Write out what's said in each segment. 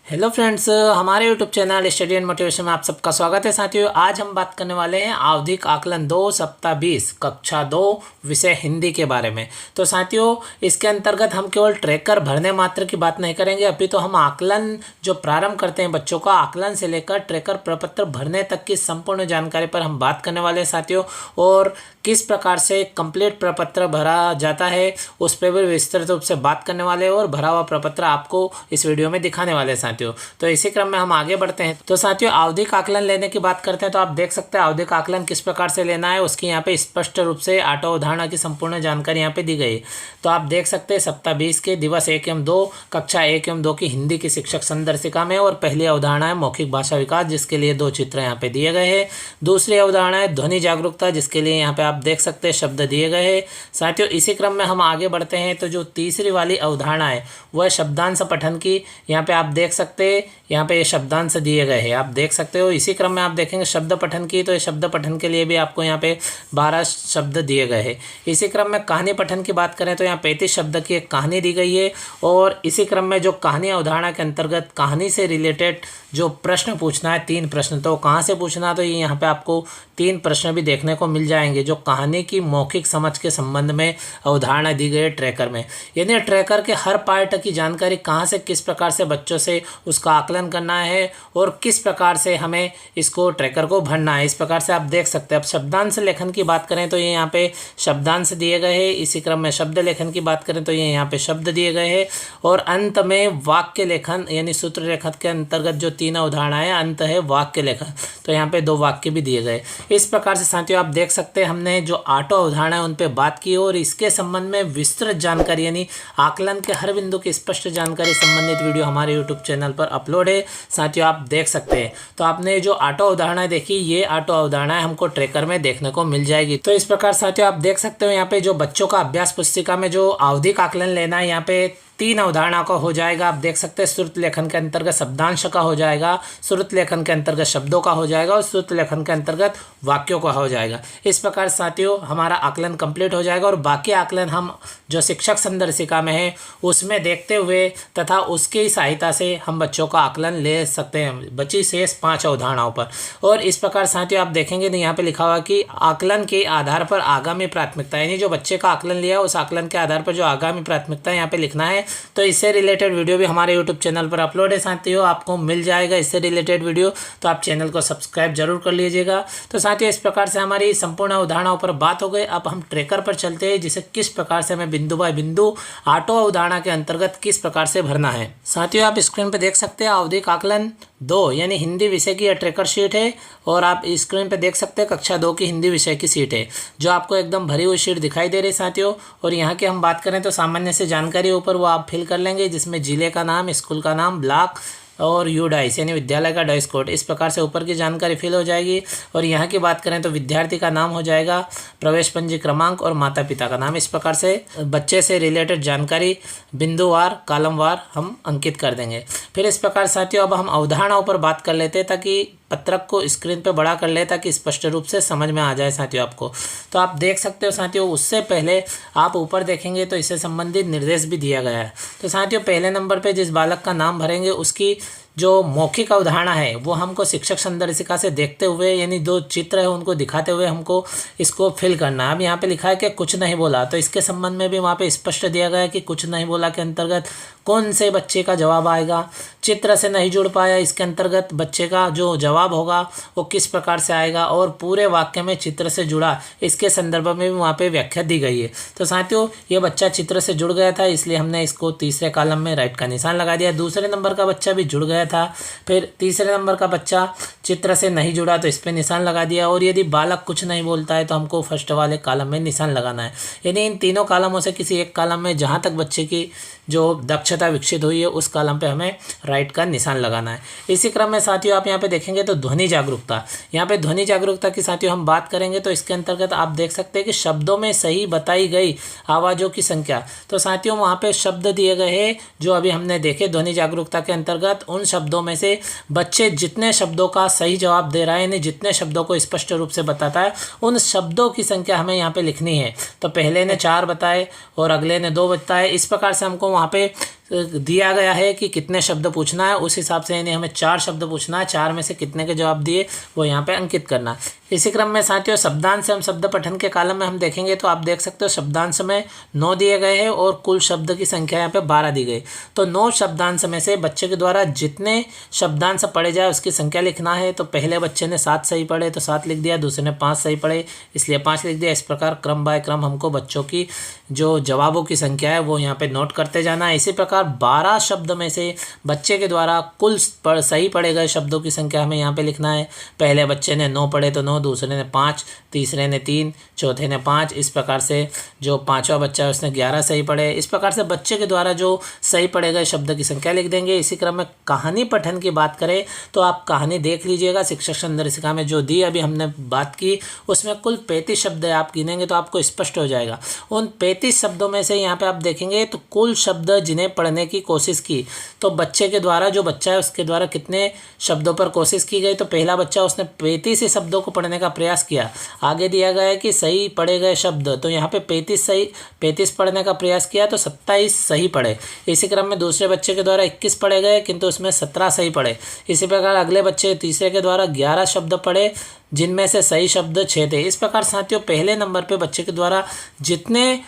Hello friends, हमारे YouTube channel study and motivation में आप सबका स्वागत है। साथियों, आज हम बात करने वाले हैं आवधिक आकलन 2 सप्ताह 20 कक्षा 2 विषय हिंदी के बारे में। तो साथियों, इसके अंतर्गत हम केवल ट्रैकर भरने मात्र की बात नहीं करेंगे, अभी तो हम आकलन जो प्रारंभ करते हैं बच्चों का, आकलन से लेकर ट्रैकर प्रपत्र भरने तक की संपूर्ण जानकारी पर हम बात करने वाले हैं साथियों। और किस प्रकार से कंप्लीट प्रपत्र भरा जाता है उस पर भी विस्तृत रूप से बात करने वाले हैं और भरा हुआ प्रपत्र आपको इस वीडियो में दिखाने वाले हैं साथियों। तो इसी क्रम में हम आगे बढ़ते हैं। तो साथियों, आवधिक आकलन लेने की बात करते हैं तो आप देख सकते हैं आवधिक आकलन किस प्रकार से लेना है, उसकी यहाँ पे स्पष्ट रूप से आटो अवधारणा की संपूर्ण जानकारी यहाँ पे दी गई है। तो आप देख सकते हैं सप्ताह 20 के दिवस 1 एवं 2 कक्षा 1 एवं 2 की हिंदी की शिक्षक संदर्शिका में, और पहली अवधारणा है मौखिक भाषा विकास, जिसके लिए 2 चित्र यहाँ पे दिए गए हैं। दूसरी अवधारणा है ध्वनि जागरूकता, जिसके लिए यहाँ पे आप देख सकते हैं शब्द दिए गए हैं साथियों। इसी क्रम में हम आगे बढ़ते हैं। तो जो तीसरी वाली अवधारणा है वह है शब्दांश पठन की। यहाँ पे आप देख सकते हैं, यहाँ पे ये शब्दांश दिए गए हैं, आप देख सकते हो। इसी क्रम में आप देखेंगे शब्द पठन की, तो ये शब्द पठन के लिए भी आपको यहाँ पे 12 शब्द दिए गए हैं। इसी क्रम में कहानी पठन की बात करें तो यहाँ 35 शब्द की एक कहानी दी गई है। और इसी क्रम में जो कहानी अवधारणा के अंतर्गत कहानी से रिलेटेड जो प्रश्न पूछना है, 3 प्रश्न, तो कहाँ से पूछना, तो ये यहाँ पे आपको 3 प्रश्न भी देखने को मिल जाएंगे जो कहानी की मौखिक समझ के संबंध में अवधारणा दी गई है ट्रैकर में। यानी ट्रैकर के हर पार्ट की जानकारी कहाँ से किस प्रकार से बच्चों से उसका आकलन करना है और किस प्रकार से हमें इसको ट्रैकर को भरना है, इस प्रकार से आप देख सकते हैं। अब शब्दांश लेखन की बात करें तो ये यहाँ पे शब्दांश दिए गए हैं। इसी क्रम में शब्द लेखन की बात करें तो ये यहाँ पे शब्द दिए गए हैं। और अंत में वाक्य लेखन यानी सूत्र लेखन के अंतर्गत जो 3 अवधारणा है, अंत है वाक्य लेखन, तो यहाँ पे 2 वाक्य भी दिए गए। इस प्रकार से साथियों आप देख सकते हैं हमने जो 8 अवधारणा है उन पे बात की और इसके संबंध में विस्तृत जानकारी यानी आकलन के हर बिंदु की स्पष्ट जानकारी संबंधित वीडियो हमारे यूट्यूब चैनल पर अपलोड है साथियों, आप देख सकते हैं। तो आपने जो 8 अवधारणाएं देखी, ये 8 अवधारणाएं हमको ट्रैकर में देखने को मिल जाएगी। तो इस प्रकार साथियों आप देख सकते हो यहाँ पे जो बच्चों का अभ्यास पुस्तिका में जो आवधिक आकलन लेना है, यहाँ पे 3 अवधारणा का हो जाएगा। आप देख सकते हैं श्रुत लेखन के अंतर्गत शब्दांश का हो जाएगा, श्रुत लेखन के अंतर्गत शब्दों का हो जाएगा और श्रुत लेखन के अंतर्गत वाक्यों का हो जाएगा। इस प्रकार साथियों हमारा आकलन कंप्लीट हो जाएगा और बाकी आकलन हम जो शिक्षक संदर्शिका में है उसमें देखते हुए तथा उसकी सहायता से हम बच्चों का आकलन ले सकते हैं बची शेष 5 अवधारणाओं पर। और इस प्रकार साथियों आप देखेंगे तो यहाँ पे लिखा हुआ कि आकलन के आधार पर आगामी प्राथमिकता, यानी जो बच्चे का आकलन लिया उस आकलन के आधार पर जो आगामी प्राथमिकता यहाँ पे लिखना है। तो इससे रिलेटेड वीडियो भी हमारे यूट्यूब चैनल पर अपलोड है साथियों, आपको मिल जाएगा इससे रिलेटेड वीडियो, तो आप चैनल को सब्सक्राइब जरूर कर लीजिएगा। तो साथियों इस प्रकार से हमारी संपूर्ण अवधारणाओं पर बात हो गई। अब हम ट्रैकर पर चलते हैं, जिसे किस प्रकार से हमें बिंदु बाय बिंदु 8 अवधारणा के अंतर्गत किस प्रकार से भरना है। साथियों आप स्क्रीन पर देख सकते हैं आवधिक आकलन 2 यानी हिंदी विषय की यह ट्रैकर शीट है और आप स्क्रीन पे देख सकते हैं कक्षा 2 की हिंदी विषय की सीट है जो आपको एकदम भरी हुई शीट दिखाई दे रही है साथियों। और यहाँ की हम बात करें तो सामान्य से जानकारी ऊपर वो आप फिल कर लेंगे, जिसमें जिले का नाम, स्कूल का नाम, ब्लॉक और यू डाइस यानी विद्यालय का डाइस कोड, इस प्रकार से ऊपर की जानकारी फिल हो जाएगी। और यहाँ की बात करें तो विद्यार्थी का नाम हो जाएगा, प्रवेश पंजी क्रमांक और माता पिता का नाम, इस प्रकार से बच्चे से रिलेटेड जानकारी बिंदुवार कॉलमवार हम अंकित कर देंगे। फिर इस प्रकार साथियों अब हम अवधारणाओं पर बात कर लेते हैं ताकि पत्रक को स्क्रीन पे बड़ा कर ले ताकि स्पष्ट रूप से समझ में आ जाए साथियों आपको। तो आप देख सकते हो साथियों, उससे पहले आप ऊपर देखेंगे तो इससे संबंधित निर्देश भी दिया गया है। तो साथियों पहले नंबर पे जिस बालक का नाम भरेंगे उसकी जो मौखिक अवधारणा है वो हमको शिक्षक संदर्शिका से देखते हुए यानी 2 चित्र है उनको दिखाते हुए हमको इसको फिल करना है। अब यहाँ पे लिखा है कि कुछ नहीं बोला, तो इसके संबंध में भी वहाँ पे स्पष्ट दिया गया है कि कुछ नहीं बोला के अंतर्गत कौन से बच्चे का जवाब आएगा। चित्र से नहीं जुड़ पाया, इसके अंतर्गत बच्चे का जो जवाब होगा वो किस प्रकार से आएगा। और पूरे वाक्य में चित्र से जुड़ा, इसके संदर्भ में भी वहाँ पे व्याख्या दी गई है। तो साथियों ये बच्चा चित्र से जुड़ गया था, इसलिए हमने इसको तीसरे कॉलम में राइट का निशान लगा दिया। दूसरे नंबर का बच्चा भी जुड़ गया था, फिर तीसरे नंबर का बच्चा चित्र से नहीं जुड़ा तो इस पर निशान लगा दिया। और यदि बालक कुछ नहीं बोलता है तो हमको फर्स्ट वाले कॉलम में निशान लगाना है, यानी इन तीनों कॉलमों से किसी एक कॉलम में जहाँ तक बच्चे की जो दक्षता विकसित हुई है उस कॉलम पे हमें राइट का निशान लगाना है। इसी क्रम में साथियों आप यहाँ पे देखेंगे तो ध्वनि जागरूकता, यहाँ पे ध्वनि जागरूकता की साथियों हम बात करेंगे तो इसके अंतर्गत आप देख सकते हैं कि शब्दों में सही बताई गई आवाज़ों की संख्या। तो साथियों वहाँ पे शब्द दिए गए हैं जो अभी हमने देखे ध्वनि जागरूकता के अंतर्गत, उन शब्दों में से बच्चे जितने शब्दों का सही जवाब दे रहा है यानी जितने शब्दों को स्पष्ट रूप से बताता है उन शब्दों की संख्या हमें यहाँ पे लिखनी है। तो पहले ने 4 बताए और अगले ने 2 बताए, इस प्रकार से हमको वहाँ पे दिया गया है कि कितने शब्द पूछना है, उस हिसाब से यानी हमें 4 शब्द पूछना है, 4 में से कितने के जवाब दिए वो यहाँ पे अंकित करना है। इसी क्रम में साथियों शब्दांश एवं शब्द पठन के कॉलम में हम देखेंगे तो आप देख सकते हो शब्दांश में 9 दिए गए हैं और कुल शब्द की संख्या यहाँ पे 12 दी गई। तो 9 शब्दांश में से बच्चे के द्वारा जितने शब्दांश पढ़े जाए उसकी संख्या लिखना है। तो पहले बच्चे ने 7 सही पढ़े तो 7 लिख दिया, दूसरे ने 5 सही पढ़े इसलिए 5 लिख दिया। इस प्रकार क्रम बाय क्रम हमको बच्चों की जो जवाबों की संख्या है वो यहाँ पे नोट करते जाना है। इसी प्रकार 12 शब्द में से बच्चे के द्वारा कुल सही पढ़े गए शब्दों की संख्या हमें यहाँ पे लिखना है। पहले बच्चे ने 9 पढ़े तो 9, दूसरे ने 5, तीसरे ने 3, चौथे ने 5। इस प्रकार से जो पांचवा बच्चा है उसने 11 सही पढ़े। इस प्रकार से बच्चे के द्वारा जो सही पढ़े गए शब्द की संख्या लिख देंगे। इसी क्रम में कहानी पठन की बात करें तो आप कहानी देख लीजिएगा, शिक्षक संदर्शिका में जो दी अभी हमने बात की उसमें कुल 35 शब्द है। आप गिनेंगे तो आपको स्पष्ट हो जाएगा। उन 35 शब्दों में से यहाँ पे आप देखेंगे तो कुल शब्द जिन्हें पढ़ने की कोशिश की, तो बच्चे के द्वारा जो बच्चा है उसके द्वारा कितने शब्दों पर कोशिश की गई। तो पहला बच्चा उसने 35 ही शब्दों को पढ़ने का प्रयास किया। आगे दिया गया है कि सही पढ़े गए शब्द, तो यहाँ पे 35 पढ़ने का प्रयास किया तो 27 सही पढ़े। इसी क्रम में दूसरे बच्चे के द्वारा 21 पढ़े गए किंतु उसमें 17 सही पढ़े। इसी प्रकार अगले बच्चे तीसरे के द्वारा 11 शब्द पढ़े जिनमें से सही शब्द 6 थे। इस प्रकार साथियों पहले नंबर पे बच्चे के द्वारा जितने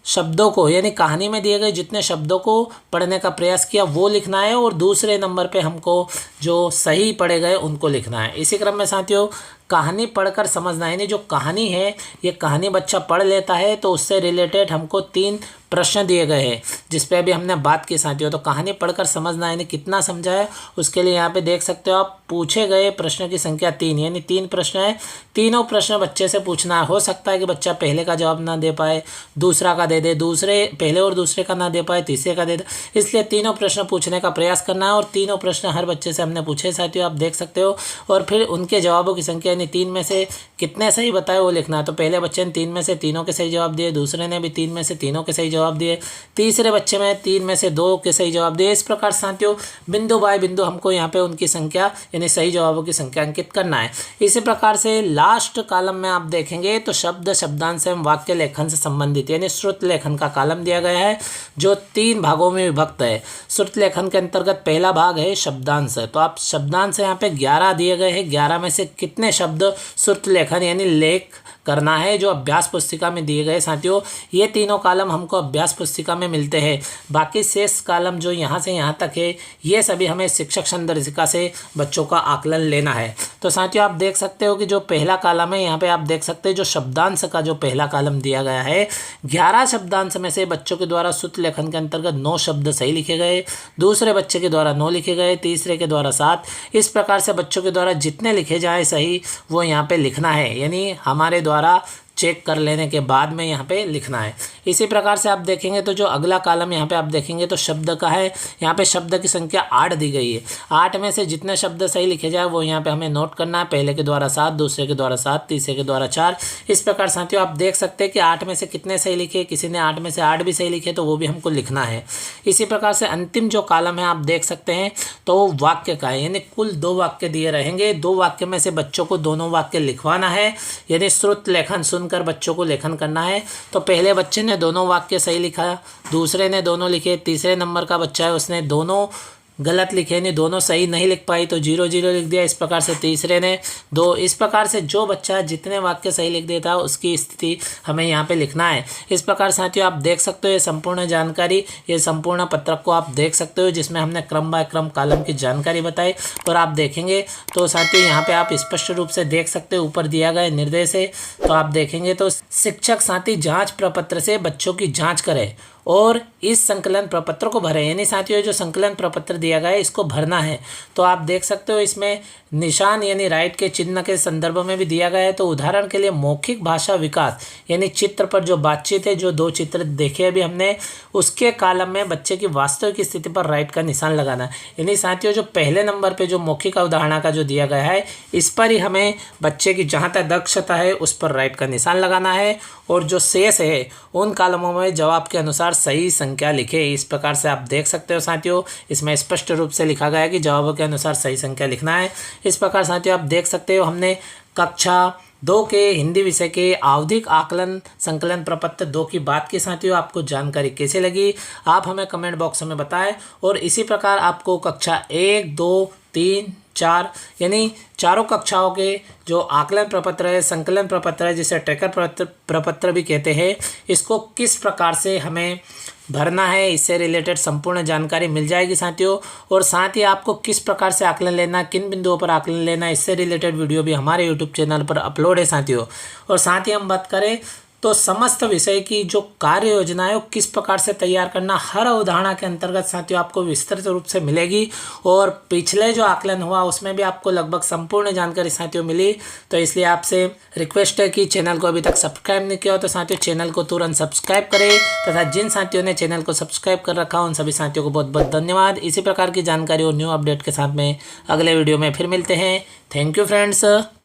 शब्दों को यानी कहानी में दिए गए जितने शब्दों को पढ़ने का प्रयास किया वो लिखना है और दूसरे नंबर पे हमको जो सही पढ़े गए उनको लिखना है। इसी क्रम में साथियों कहानी पढ़कर समझना यानी जो कहानी है ये कहानी बच्चा पढ़ लेता है तो उससे रिलेटेड हमको 3 प्रश्न दिए गए हैं जिस पे अभी हमने बात की साथियों। तो कहानी पढ़कर समझना यानी कितना समझा है उसके लिए यहाँ पे देख सकते हो आप पूछे गए प्रश्न की संख्या 3 यानी 3 प्रश्न है। तीनों प्रश्न बच्चे से पूछना है। हो सकता है कि बच्चा पहले का जवाब ना दे पाए, दूसरा का दे दे, दूसरे पहले और दूसरे का ना दे पाए, तीसरे का दे दे, इसलिए तीनों प्रश्न पूछने का प्रयास करना है। और तीनों प्रश्न हर बच्चे से हमने पूछे साथियों, आप देख सकते हो। और फिर उनके जवाबों की संख्या यानी 3 में से कितने सही बताए वो लिखना है। तो पहले बच्चे ने 3 में से तीनों के सही जवाब दिए, दूसरे ने भी 3 में से तीनों के सही जवाब दिए, तीसरे बच्चे में 3 में से 2 के सही जवाब दिए। इस प्रकार साथियों बिंदु बाय बिंदु हमको यहाँ पे उनकी संख्या यानी सही जवाबों की संख्या अंकित करना है। इसी प्रकार से लास्ट कॉलम में आप देखेंगे तो शब्द शब्दांश एवं वाक्य लेखन से संबंधित यानी श्रुत लेखन का कॉलम दिया गया है जो 3 भागों में विभक्त है। श्रुत लेखन के अंतर्गत पहला भाग है शब्दांश। तो आप शब्दांश यहाँ पे 11 दिए गए हैं, 11 में से कितने शब्द श्रुत लेखन यानी लेख करना है जो अभ्यास पुस्तिका में दिए गए साथियों। ये तीनों कॉलम हमको अभ्यास पुस्तिका में मिलते हैं। बाकी शेष कॉलम जो यहाँ से यहाँ तक है ये सभी हमें शिक्षक संदर्शिका से बच्चों का आकलन लेना है। तो साथियों आप देख सकते हो कि जो पहला कॉलम है यहाँ पे आप देख सकते हैं जो शब्दांश का जो पहला कॉलम दिया गया है 11 शब्दांश में से बच्चों के द्वारा श्रुत लेखन के अंतर्गत 9 शब्द सही लिखे गए, दूसरे बच्चे के द्वारा 9 लिखे गए, तीसरे के द्वारा 7। इस प्रकार से बच्चों के द्वारा जितने लिखे जाए सही वो यहाँ पे लिखना है यानी हमारे द्वारा चेक कर लेने के बाद में यहाँ पे लिखना है। इसी प्रकार से आप देखेंगे तो जो अगला कॉलम यहाँ पे आप देखेंगे तो शब्द का है। यहाँ पे शब्द की संख्या 8 दी गई है। 8 में से जितने शब्द सही लिखे जाए वो यहाँ पे हमें नोट करना है। पहले के द्वारा 7, दूसरे के द्वारा 7, तीसरे के द्वारा 4। इस प्रकार साथियों आप देख सकते हैं कि 8 में से कितने सही लिखे, किसी ने 8 में से 8 भी सही लिखे तो वो भी हमको लिखना है। इसी प्रकार से अंतिम जो कॉलम है आप देख सकते हैं तो वाक्य का है यानी कुल 2 वाक्य दिए रहेंगे। 2 वाक्य में से बच्चों को दोनों वाक्य लिखवाना है यानी श्रुत लेखन सुनकर बच्चों को लेखन करना है। तो पहले बच्चे ने दोनों वाक्य सही लिखा, दूसरे ने दोनों लिखे, तीसरे नंबर का बच्चा है उसने दोनों गलत लिखे नहीं, दोनों सही नहीं लिख पाई तो 0 0 लिख दिया। इस प्रकार से तीसरे ने 2। इस प्रकार से जो बच्चा जितने वाक्य सही लिख देता है उसकी स्थिति हमें यहाँ पे लिखना है। इस प्रकार साथियों आप देख सकते हो ये संपूर्ण जानकारी, ये संपूर्ण पत्रक को आप देख सकते हो जिसमें हमने क्रम बाय क्रम कॉलम की जानकारी बताई। और आप देखेंगे तो साथियों यहाँ पे आप स्पष्ट रूप से देख सकते हो ऊपर दिया गया निर्देश है। तो आप देखेंगे तो शिक्षक साथी जाँच प्रपत्र से बच्चों की जाँच करे और इस संकलन प्रपत्र को भरें यानी साथियों जो संकलन प्रपत्र दिया गया है इसको भरना है। तो आप देख सकते हो इसमें निशान यानी राइट के चिन्ह के संदर्भ में भी दिया गया है। तो उदाहरण के लिए मौखिक भाषा विकास यानी चित्र पर जो बातचीत है, जो 2 चित्र देखे अभी हमने, उसके कॉलम में बच्चे की वास्तविक स्थिति पर राइट का निशान लगाना है। यानी साथियों जो पहले नंबर पे जो मौखिक अवधारणा का जो दिया गया है इस पर ही हमें बच्चे की जहाँ तक दक्षता है उस पर राइट का निशान लगाना है और जो शेष है उन कॉलमों में जवाब के अनुसार सही संख्या लिखे। इस प्रकार से आप देख सकते हो साथियों इसमें स्पष्ट रूप से लिखा गया है कि जवाबों के अनुसार सही संख्या लिखना है। इस प्रकार साथियों आप देख सकते हो हमने कक्षा 2 के हिंदी विषय के आवधिक आकलन संकलन प्रपत्र 2 की बात की साथियों आपको जानकारी कैसे लगी आप हमें कमेंट बॉक्स में बताएं। और इसी प्रकार आपको कक्षा 1, 2, 3, 4 यानी चारों कक्षाओं के जो आकलन प्रपत्र है, संकलन प्रपत्र है, जिसे ट्रैकर प्रपत्र भी कहते हैं, इसको किस प्रकार से हमें भरना है, इससे रिलेटेड संपूर्ण जानकारी मिल जाएगी साथियों। और साथ ही आपको किस प्रकार से आकलन लेना, किन बिंदुओं पर आकलन लेना, इससे रिलेटेड वीडियो भी हमारे यूट्यूब चैनल पर अपलोड है साथियों। और साथ ही हम बात करें तो समस्त विषय की जो कार्य योजना है वो किस प्रकार से तैयार करना हर अवधारणा के अंतर्गत साथियों आपको विस्तृत रूप से मिलेगी। और पिछले जो आकलन हुआ उसमें भी आपको लगभग संपूर्ण जानकारी साथियों मिली। तो इसलिए आपसे रिक्वेस्ट है कि चैनल को अभी तक सब्सक्राइब नहीं किया हो तो साथियों चैनल को तुरंत सब्सक्राइब करें, तथा जिन साथियों ने चैनल को सब्सक्राइब कर रखा हो उन सभी साथियों को बहुत बहुत धन्यवाद। इसी प्रकार की जानकारी और न्यू अपडेट के साथ में अगले वीडियो में फिर मिलते हैं। Thank you friends.